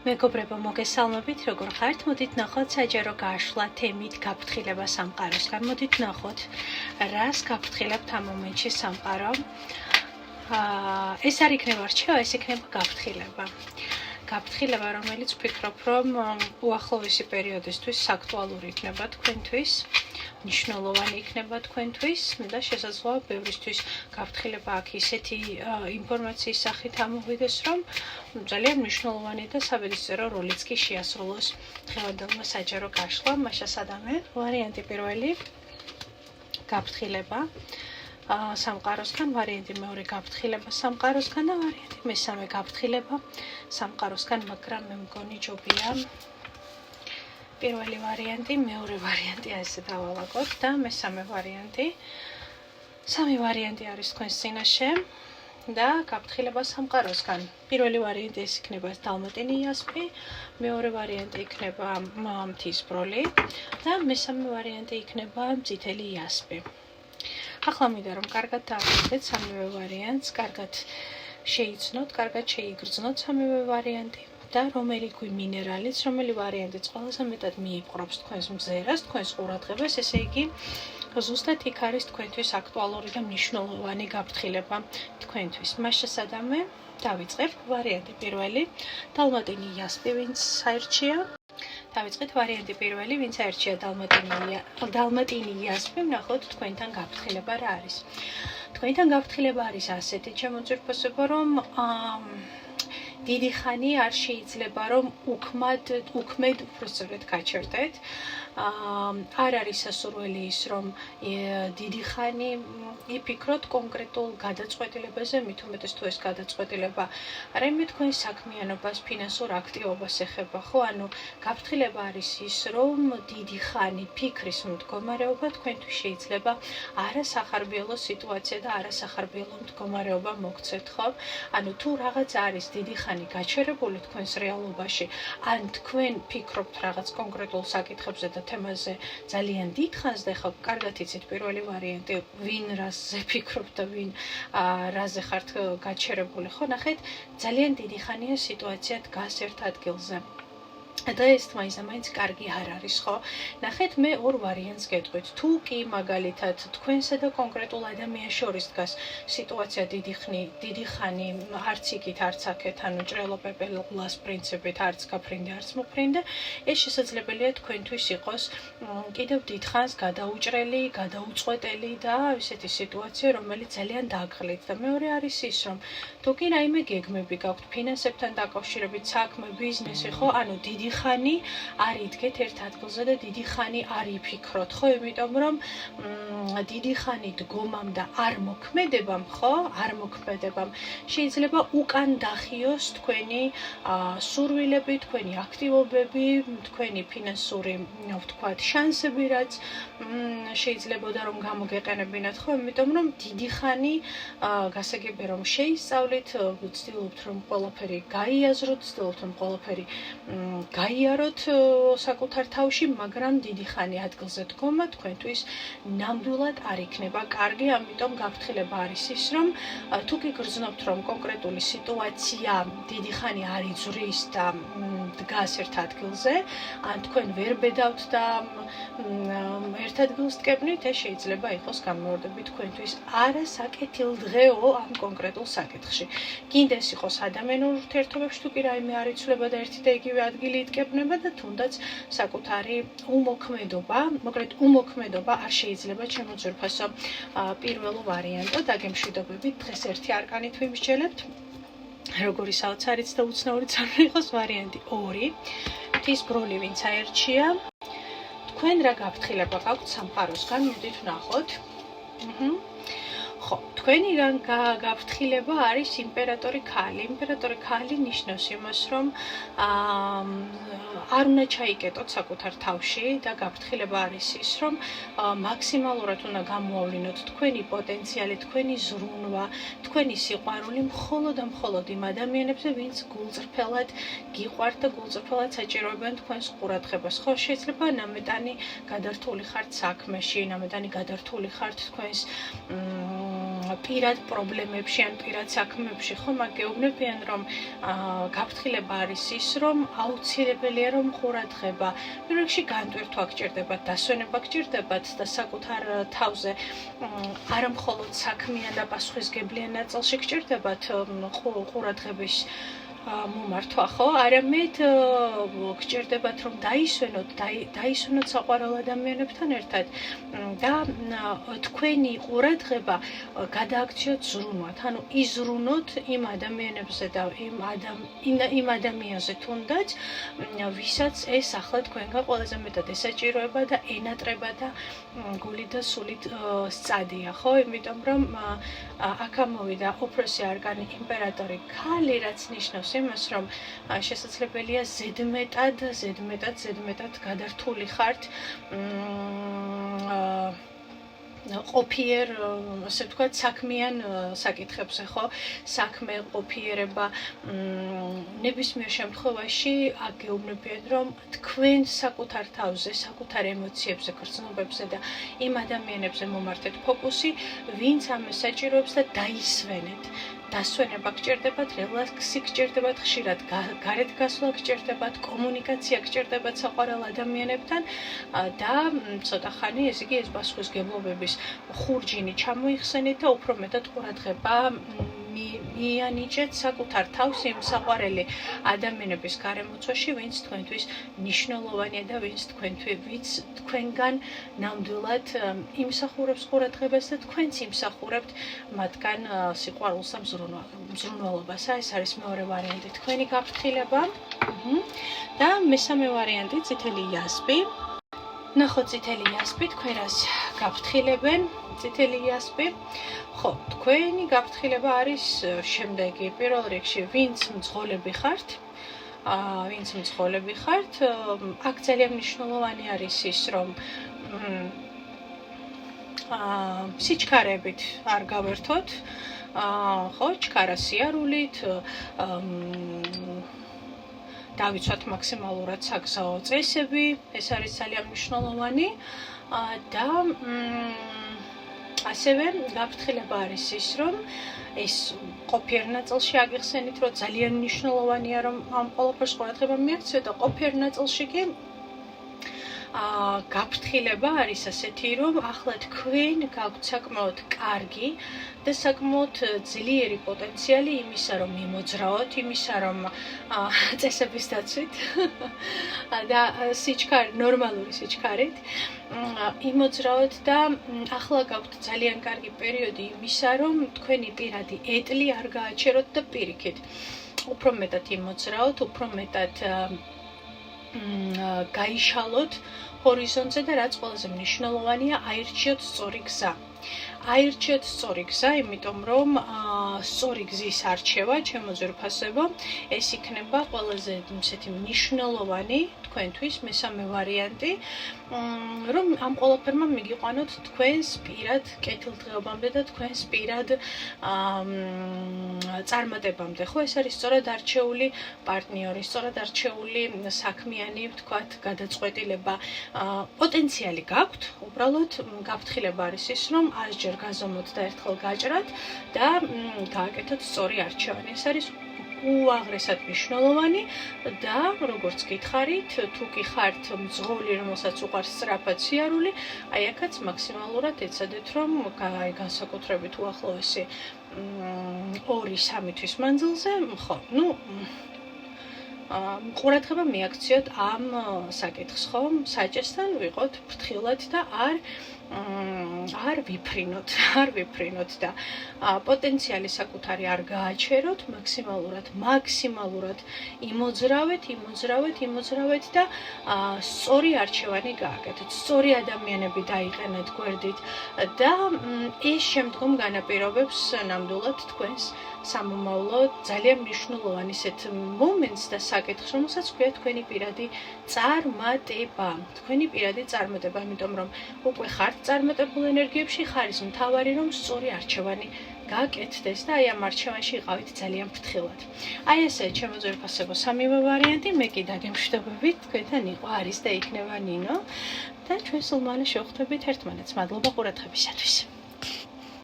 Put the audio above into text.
მეგობრებო, მოგესალმებით, როგორ ხართ? მოდით ნახოთ საჯარო გაშლა თემით გაფრთხილება სამყაროსგან. მოდით ნახოთ, რას გაფრთხილებთ ამ მომენტში სამყარო. ეს არ იქნება რჩევა, ეს იქნება გაფრთხილება. გაფრთხილება, რომელიც ვფიქრობ, რომ უახლოესი პერიოდისთვის აქტუალური იქნება თქვენთვის, მნიშვნელოვანი იქნება თქვენთვის და შესაძლოა ბევრისთვის გაფრთხილება აქ ისეთი ინფორმაციის სახით ამოვიდეს, რომ ძალიან მნიშვნელოვანი და საბედისწერო როლიც კი შეასრულოს დღევანდელმა საჯარო გაშლამ. მაშა სადამე ვარიანტი პირველი გაფრთხილება სამყაროსგან, ვარიანტი მეორე გაფრთხილება სამყაროსგან და ვარიანტი მესამე გაფრთხილება სამყაროსგან, მაგრამ მე მგონი ჯობია პირველი ვარიანტი, მეორე ვარიანტი ასე დავალაგოთ და მესამე ვარიანტი. სამი ვარიანტი არის თქვენს წინაშე და გაფრთხილება სამყაროსგან. პირველი ვარიანტი ეს იქნება დალმატინი იასპი, მეორე ვარიანტი იქნება მთის ბროლი და მესამე ვარიანტი იქნება წითელი იასპი. ახლა მინდა რომ კარგად დავიწყოთ სამივე ვარიანტს, კარგად შეიცნოთ, კარგად შეიგრძნოთ სამივე ვარიანტი და რომელი მინერალიც, რომელი ვარიანტიც ყველაზე მეტად მიიპყრობს თქვენს მზერას, თქვენს ყურადღებას, ესე იგი ზუსტად იქ არის თქვენთვის აქტუალური და მნიშვნელოვანი გაფრთხილება თქვენთვის. მაშა სადამე დავიწყებ ვარიანტი პირველი, დალმატინი იასპი, ვინც საერჩია. დავიწყეთ ვარიანტი პირველი, ვინც აერჩია დალმატინი იასპი, ვნახოთ თქვენთან გაფრთხილება რა არის. თქვენთან გაფრთხილება არის ასეთი, შემოწირფოსება, რომ დიდი ხანი არ შეიძლება რომ უქმედ უბრალოდ გაჩერდეთ. არ არის სასურველი ის, რომ დიდი ხანი იფიქროთ კონკრეტულ გადაწყვეტილებაზე, მით უმეტეს თუ ეს გადაწყვეტილება რაიმე თქვენს საქმიანობას, ფინანსურ აქტივობას ეხება, ხო? ანუ გაფრთხილება არის ის, რომ დიდი ხანი ფიქრის მდგომარეობა თქვენთვის შეიძლება არასახარბიელო სიტუაცია და არასახარბიელო მდგომარეობა მოგცეთ, ხო? ანუ თუ რაღაც არის დიდი ხანი გაჩერებული თქვენს რეალობაში, ან თქვენ ფიქრობთ რაღაც კონკრეტულ საკითხებზე და თემაზე ძალიან დიდხანს და ხო კარგად იცით პირველი ვარიანტი, ვინ რაზე ფიქრობთ და ვინ რაზე ხართ გაჩერებული, ხო? ნახეთ, ძალიან დიდი ხანია სიტუაცია დგას ერთ ადგილზე. და ეს მაინც კარგი არ არის, ხო? ნახეთ, მე ორ ვარიანტს გეტყვით. თუ კი მაგალითად თქვენსა და კონკრეტულ ადამიანს შორის დგას სიტუაცია დიდი ხანი არც იქით, არც აქეთ, ანუ ჭრელო-პეპელას პრინციპით არც გაფრინდე, არც მოფრინდე, ეს შესაძლებელია თქვენთვის იყოს კიდევ დიდხანს გადაუჭრელი, გადაუწყვეტელი და ესეთი სიტუაცია, რომელიც ძალიან დაგღლით. და მეორე არის ის, რომ თუ კი რაიმე გეგმები გაქვთ ფინანსებთან დაკავშირებით, საქმე, ბიზნესი, ხო? ანუ დიდი ხანი არ იდგეთ ერთ ადგილზე და დიდი ხანი არ იფიქროთ, ხო? იმიტომ რომ დიდი ხანი დგომამ და არ მოქმედებამ, ხო? არ მოქმედებამ შეიძლება უკან დახიოს თქვენი სურვილები, თქვენი აქტივობები, თქვენი ფინანსური, ვთქვათ, შანსები, რაც შეიძლებოდა რომ გამოგეყენებინათ, ხო? იმიტომ რომ დიდი ხანი გასაგებია რომ შეისწავლით, ვცდილობთ რომ ყველაფერი გაიაზროთ, ვცდილობთ რომ ყველაფერი გაიაროთ საკუთარ თავში, მაგრამ დიდი ხანი ადგილზე დგომა თქვენთვის ნამდვილად არ იქნება კარგი, ამიტომ გაფრთხილება არის ის, რომ თუ კი გრძნობთ, რომ კონკრეტული სიტუაცია დიდი ხანი არ იძვრის და დგას ერთ ადგილზე, ან თქვენ ვერ ბედავთ და ერთ ადგილს დგებნით, ეს შეიძლება იყოს გამომორდები თქვენთვის არასაკეთილდღეო ამ კონკრეტულ საკითხში. გინდა ეს იყოს ადამიანურ ურთიერთობებში, თუ კი რაიმე არ იცვლება და ერთი და იგივე ადგილი იდგებნება და თუნდაც საკუთარი უმოქმედობა, მოკლედ უმოქმედობა არ შეიძლება შემოძვირფასო პირველ ვარიანტად. დაგემშვიდობებით, დღეს ერთი არკანით ვიმსჯელებთ. როგორი საოცარიც და უცნაურიც არ იყოს ვარიანტი 2. მთის ბროლი, ვინც აერჩია. თქვენ რა გაფრთხილება გაქვთ სამყაროსგან, მოდით ვნახოთ. ხო, თქვენი გაფრთხილება არის იმპერატორი ქალი. იმპერატორი ქალი ნიშნავს იმას, რომ არ უნდა ჩაიკეტოთ საკუთარ თავში და გაფრთხილება არის ის, რომ მაქსიმალურად უნდა გამოავლინოთ თქვენი პოტენციალი, თქვენი ზრუნვა, თქვენი სიყვარული მხოლოდ და მხოლოდ იმ ადამიანებზე, ვინც გულწრფელად გიყვართ და გულწრფელად საჭიროებენ თქვენს ყურადღებას. ხო, შეიძლება ნამეტანი გადართული ხართ საქმეში, ნამეტანი გადართული ხართ თქვენს პირად პრობლემებში ან პირად საქმეებში ხომ გეუბნებიან რომ გაფრთხილება არის ის რომ აუცილებელია რომ ყურადღება პირველ რიგში განტვირთვა გჭირდებათ, დასვენება გჭირდებათ და საკუთარ თავზე არა მხოლოდ საქმიან და პასუხისგებლიან ნაწილში გჭირდებათ ყურადღების მომართვა ხო? არამედ გჭირდებათ რომ დაისვენოთ საყვარელ ადამიანებთან ერთად და თქვენი ყურადღება გადააქციოთ ზრუნვად. ანუ იზრუნოთ იმ ადამიანებზე და იმ ადამიანზე თუნდაც, ვისაც ეს ახლა თქვენგან ყველაზე მეტად ესაჭიროება და ენატრება და გულით და სულით სწადია, ხო? იმიტომ რომ აქ ამოვიდა უფროსი არკანი იმპერატორი ქალი, რაც ნიშნავს იმას, რომ შესაძლებელია ზედმეტად გადართული ხართ ყოფიერ, ასე ვთქვათ, საქმიან საკითხებზე, ხო? საქმე, ყოფიერება, ნებისმიერ შემთხვევაში აგეუბნებიან, რომ თქვენ საკუთარ თავზე, საკუთარ ემოციებზე, გრძნობებზე და იმ ადამიანებზე მომართეთ ფოკუსი, ვინც ამას საჭიროებს და დაისვენეთ. დასვენება გჭირდებათ, რელაქსი გჭირდებათ, ხშირად გარეთ გასვლა გჭირდებათ, კომუნიკაცია გჭირდებათ საყვარელ ადამიანებთან და ცოტა ხანი, ესე იგი, ეს პასუხისგებლობების ხურჯინი ჩამოიხსენით და უფრო მეტად ყურადღება მიანიჭეთ საკუთარ თავს იმ საყვარელი ადამიანების გარემოცვაში, ვინც თქვენთვის მნიშვნელოვანია და ვინც თქვენგან ნამდვილად იმსახურებს ყურადღებას და თქვენც იმსახურებთ მათგან სიყვარულს და მზრუნვალობას. ეს არის მეორე ვარიანტი, თქვენი გაფრთხილება და მესამე ვარიანტი, წითელი იასპი. ნახოთ წითელი იასპი, თქვენ რას გაფრთხილებენ? წითელი იასპი. ხო, თქვენი გაფრთხილება არის შემდეგი. პირველ რიგში, ვინც მძღოლები ხართ, აქ ძალიან მნიშვნელოვანი არის ის, რომ სიჩქარეებით არ გავერთოთ, ხო, ჩქარა სიარულით, დავიცვათ მაქსიმალურად საგზაო წესები, ეს არის ძალიან მნიშვნელოვანი და ასევე გაფრთხილება არის ის, რომ ეს ყოფიერ ნაწილში აგიხსენით, რომ ძალიან მნიშვნელოვანია, რომ ამ ყველაფერს ყურადღება მიაქციოთ და ყოფიერ ნაწილში კი გაფრთხილება არის ასეთი, რომ ახლა თქვენ გაქვთ საკმაოდ კარგი და საკმაოდ ძლიერი პოტენციალი იმისა, რომ მიმოძრაოთ, იმისა, რომ წესების დაცვით და ნორმალური სიჩქარით იმოძრაოთ და ახლა გაქვთ ძალიან კარგი პერიოდი იმისა, რომ თქვენი პირადი ეტლი არ გააჩეროთ და პირიქით. უფრო მეტად იმოძრაოთ, უფრო მეტად გაიშალოთ ჰორიზონტზე და რაც ყველაზე მნიშვნელოვანია, აირჩიოთ სწორი გზა. აირჩიოთ სწორი გზა, იმიტომ რომ სწორი გზის არჩევა, ჩემო ძვირფასებო, ეს იქნება ყველაზე ისეთი მნიშვნელოვანი თქვენთვის მესამე ვარიანტი, რომ ამ ყველაფერმა მიგიყვანოთ თქვენს პირად კეთილდღეობამდე და თქვენს პირად წარმატებამდე. ხო, ეს არის სწორად არჩეული პარტნიორი, სწორად არჩეული საქმიანი, ვთქვათ, გადაწყვეტილება. პოტენციალი გაქვთ, უბრალოდ გაფრთხილება არის ის, რომ 100 ჯერ გაზომოთ და ერთხელ გაჭრათ და გააკეთოთ სწორი არჩევანი. ეს არის უაღრესად მნიშვნელოვანი და როგორც გითხარით, თუ კი ხართ მძღოლი, რომელსაც უყვარს სწრაფად სიარული, აი აქაც მაქსიმალურად ეცადეთ, რომ განსაკუთრებით უახლოესი 2-3 თვის მანძილზე, ხო, ყურადღება მიაქციოთ ამ საკითხს, ხო? საჭესთან ვიყოთ ფრთხილად და არ ვიფრინოთ და პოტენციალი საკუთარი არ გააჩეროთ, მაქსიმალურად იმოძრავეთ და სწორი არჩევანი გააკეთოთ. სწორი ადამიანები დაიყენეთ გვერდით და ეს შემდგომ განაპირობებს ნამდვილად თქვენს სამომავლო ძალიან მნიშვნელოვანი ისეთ მომენტს და საკითხს, რომელსაც ქვია თქვენი პირადი წარმატება, იმიტომ რომ უკვე ხართ წარმატებულ ენერგიებში, ხარის მთავარი რომ სწორი არჩევანი გააკეთდეს და აი ამ არჩევანში იყავით ძალიან ფრთხილად. აი ესე, ჩემო ძვირფასებო, სამივე ვარიანტი, მე კი დაგემშვიდობებით, თქვენთან იყო, არის და იქნება ნინო და ჩვენ სულ მალე შევხვდებით ერთმანეთს. მადლობა ყურადღებისათვის.